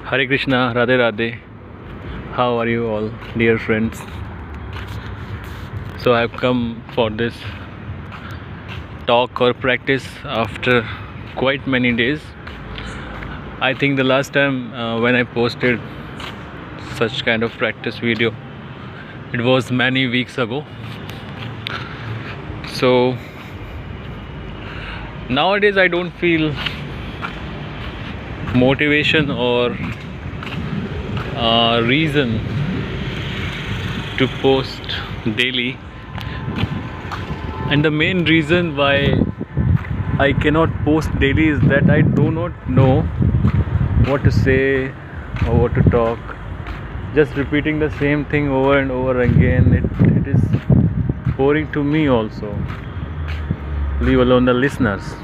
Hare Krishna, Radhe Radhe. How are you all, dear friends? So I've come for this talk or practice after quite many days. I think the last time when I posted such kind of practice video, it was many weeks ago. So nowadays I don't feel motivation or reason to post daily, and the main reason why I cannot post daily is that I do not know what to say or what to talk. Just repeating the same thing over and over again, it is boring to me also, leave alone the listeners.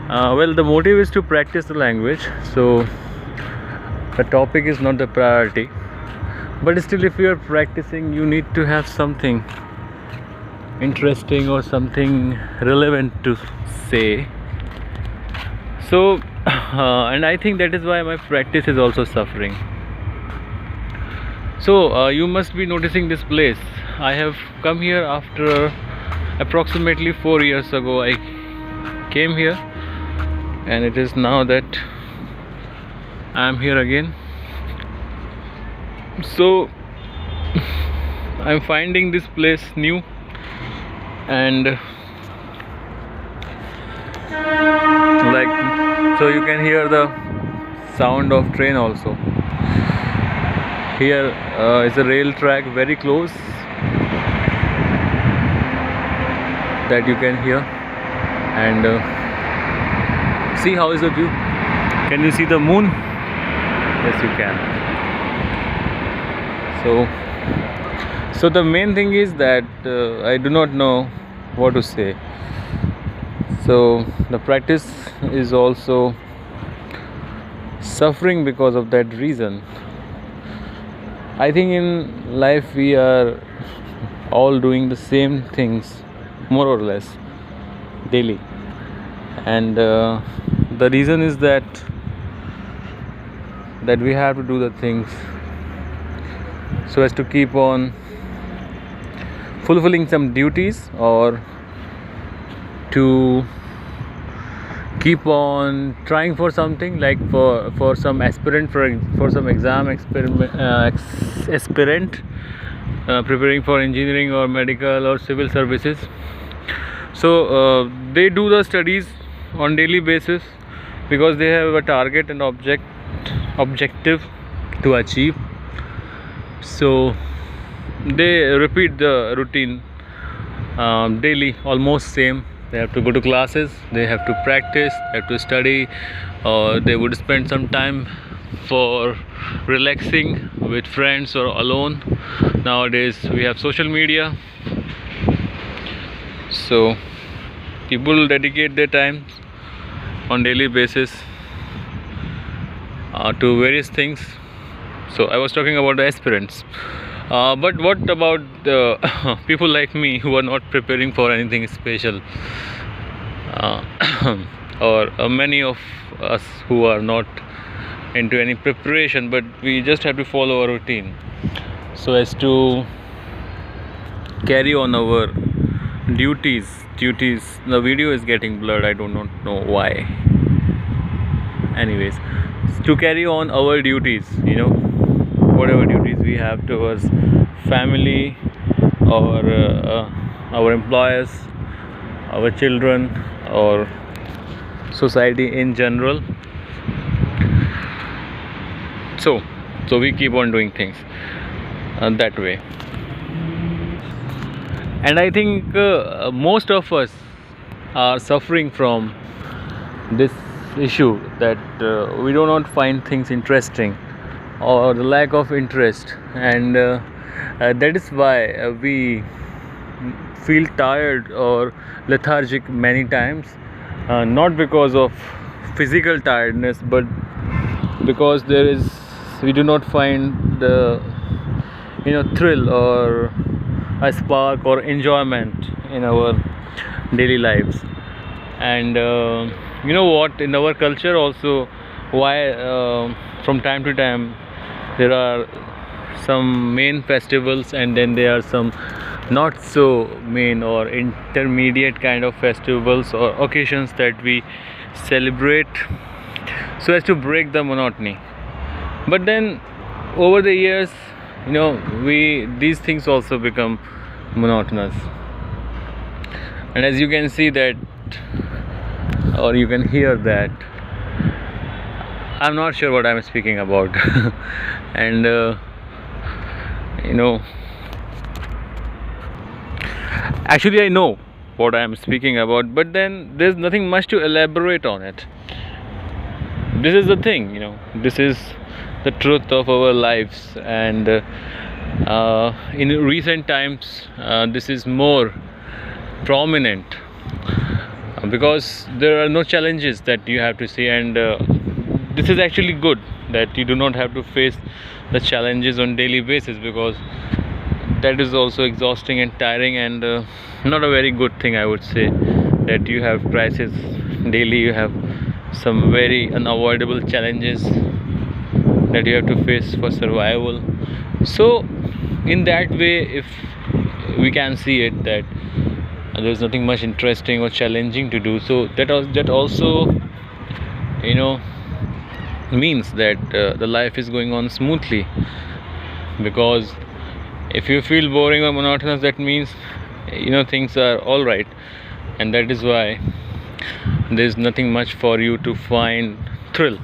Well, the motive is to practice the language, so the topic is not the priority, but still if you are practicing, you need to have something interesting or something relevant to say. So and I think that is why my practice is also suffering. So you must be noticing this place. I have come here after approximately 4 years ago. I came here, and it is now that I am here again. So I'm finding this place new, and so you can hear the sound of train also. Here is a rail track very close that you can hear, and see how is the view. Can you see the moon? Yes, you can. So the main thing is that I do not know what to say. So the practice is also suffering because of that reason. I think in life we are all doing the same things more or less daily, and the reason is that we have to do the things so as to keep on fulfilling some duties, or to keep on trying for something, like for some aspirant, for some exam aspirant preparing for engineering or medical or civil services. So they do the studies on daily basis because they have a target and objective to achieve. So they repeat the routine daily, almost same. They have to go to classes, they have to practice, they have to study, or they would spend some time for relaxing with friends or alone. Nowadays we have social media, so people dedicate their time on daily basis to various things. So I was talking about the aspirants, but what about the people like me who are not preparing for anything special, or many of us who are not into any preparation, but we just have to follow a routine so as to carry on our duties. The video is getting blurred, I do not know why. Anyways, to carry on our duties, whatever duties we have towards family, or our employers, our children, or society in general. So we keep on doing things that way, and I think most of us are suffering from this issue, that we do not find things interesting, or the lack of interest, and that is why we feel tired or lethargic many times, not because of physical tiredness, but because we do not find the thrill or a spark or enjoyment in our daily lives. And you know what, in our culture also, why from time to time there are some main festivals, and then there are some not so main or intermediate kind of festivals or occasions that we celebrate so as to break the monotony. But then over the years, these things also become monotonous. And as you can see that, or you can hear that, I'm not sure what I'm speaking about. And actually I know what I'm speaking about, but then there's nothing much to elaborate on it. This is the thing, this is the truth of our lives. And in recent times, this is more prominent because there are no challenges that you have to see. And this is actually good that you do not have to face the challenges on daily basis, because that is also exhausting and tiring, and not a very good thing, I would say, that you have crisis daily. You have some very unavoidable challenges that you have to face for survival. So in that way, if we can see it, that there's nothing much interesting or challenging to do, so that also means that the life is going on smoothly. Because if you feel boring or monotonous, that means things are all right, and that is why there's nothing much for you to find thrill.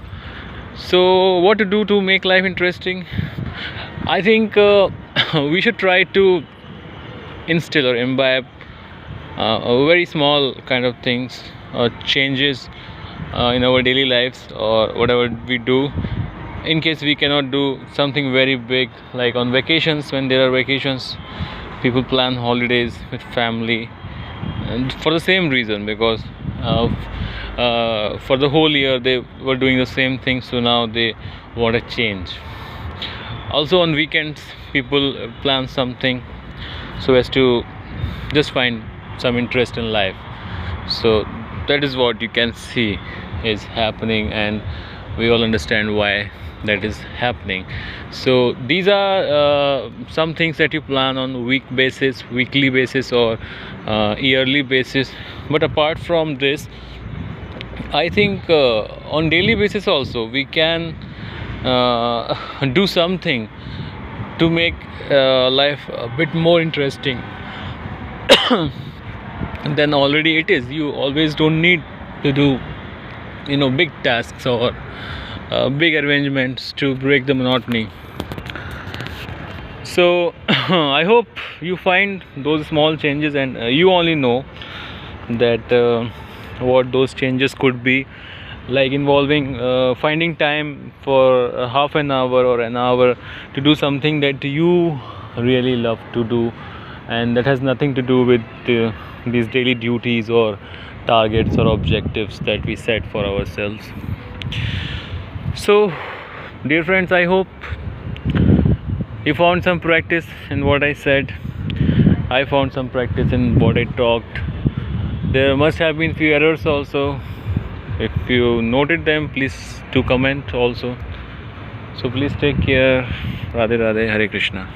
So what to do to make life interesting? I think we should try to instill or imbibe a very small kind of things or changes in our daily lives or whatever we do. In case we cannot do something very big, like on vacations, when there are vacations, people plan holidays with family, and for the same reason, because for the whole year they were doing the same thing, so now they want a change. Also on weekends, people plan something so as to just find some interest in life. So that is what you can see is happening, and we all understand why that is happening. So these are some things that you plan on weekly basis, or yearly basis. But apart from this, I think on daily basis also we can do something to make life a bit more interesting than already it is. You always don't need to do big tasks or big arrangements to break the monotony. So I hope you find those small changes, and you only know that what those changes could be, like involving finding time for half an hour or an hour to do something that you really love to do, and that has nothing to do with these daily duties or targets or objectives that we set for ourselves. So dear friends, I hope you found some practice in what I said. I found some practice in what I talked. There must have been few errors also. If you noted them, please do comment also. So please take care. Radhe Radhe, Hare Krishna.